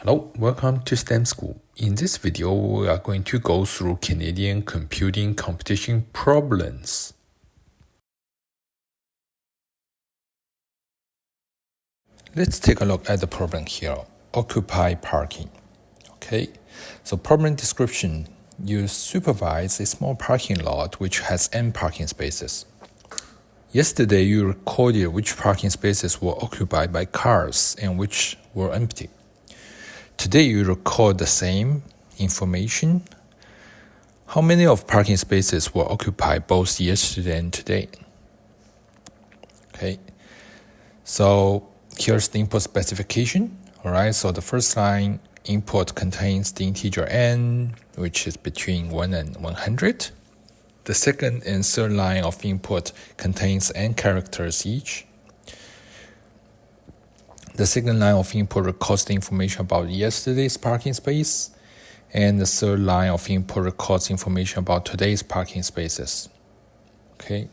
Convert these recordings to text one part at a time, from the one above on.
Hello, welcome to STEM School. In this video, we are going to go through Canadian computing competition problems. Let's take a look at the problem here. Occupy parking. Okay, so problem description. You supervise a small parking lot which has n parking spaces. Yesterday, you recorded which parking spaces were occupied by cars and which were empty. Today, you record the same information. How many of parking spaces were occupied both yesterday and today? Okay, so here's the input specification. All right, so the first line input contains the integer n, which is between 1 and 100. The second and third line of input contains n characters each. The second line of input records the information about yesterday's parking space, and the third line of input records information about today's parking spaces. Okay,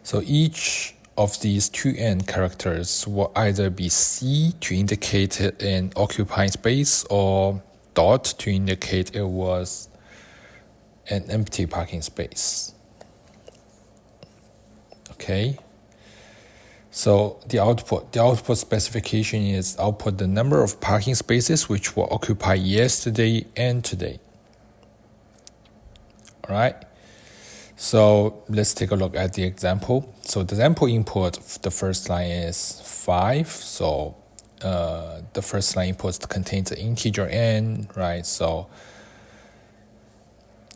so each of these two n characters will either be C to indicate an occupying space or dot to indicate it was an empty parking space. Okay. So the output specification is output the number of parking spaces which were occupied yesterday and today. All right. So let's take a look at the example. So the example input, the first line is 5. So the first line input contains the integer n, right? So,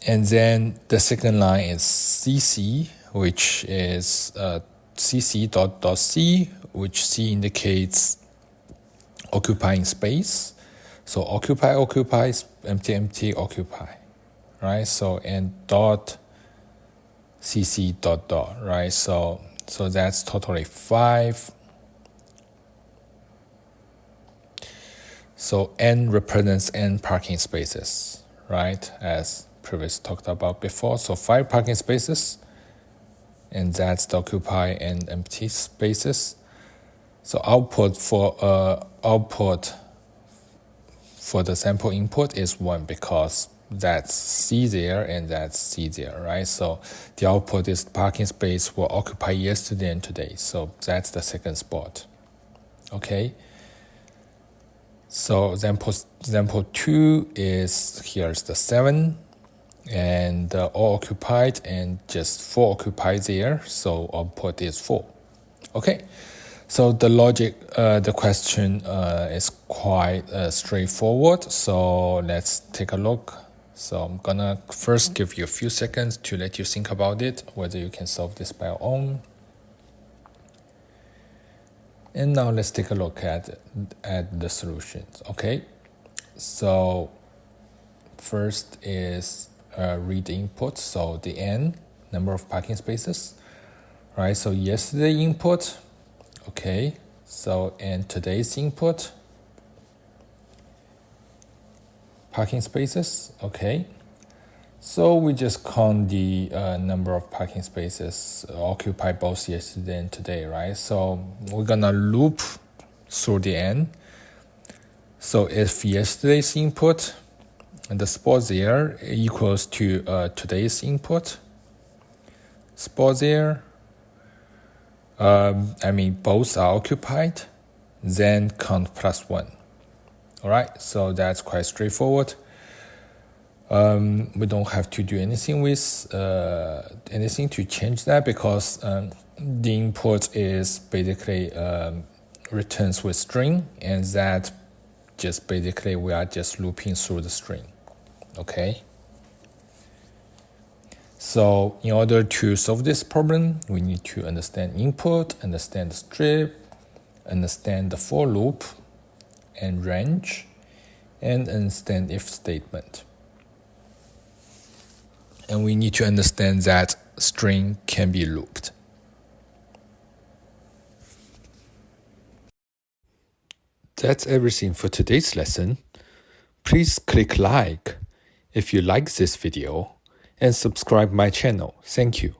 and then the second line is cc, which is cc.c, which C indicates occupying space. So occupy, occupies, empty, empty, occupy, right? So and dot cc dot dot, right? So that's totally 5. So n represents n parking spaces, right? As previously talked about before. So 5 parking spaces. And that's the occupy and empty spaces. So output for the sample input is 1 because that's C there and that's C there, right? So the output is parking space were occupied yesterday and today. So that's the second spot. Okay. So example 2 is here's the 7. And all occupied and just 4 occupied there, so output is 4. Okay, so the logic, the question is quite straightforward. So let's take a look. So I'm gonna first give you a few seconds to let you think about it, whether you can solve this by your own. And now let's take a look at the solutions. Okay, so first is read the input, so the n, number of parking spaces, right? So yesterday input, okay, so and today's input, parking spaces, okay. So we just count the number of parking spaces occupied both yesterday and today, right? So we're gonna loop through the n. So if yesterday's input and the spot there equals to today's input, spot there, both are occupied, then count plus 1. All right, so that's quite straightforward. We don't have to do anything with anything to change that because the input is basically returns with string, and that just basically we are just looping through the string. Okay. So in order to solve this problem, we need to understand input, understand the strip, understand the for loop and range, and understand if statement. And we need to understand that string can be looped. That's everything for today's lesson. Please click like if you like this video and subscribe my channel. Thank you.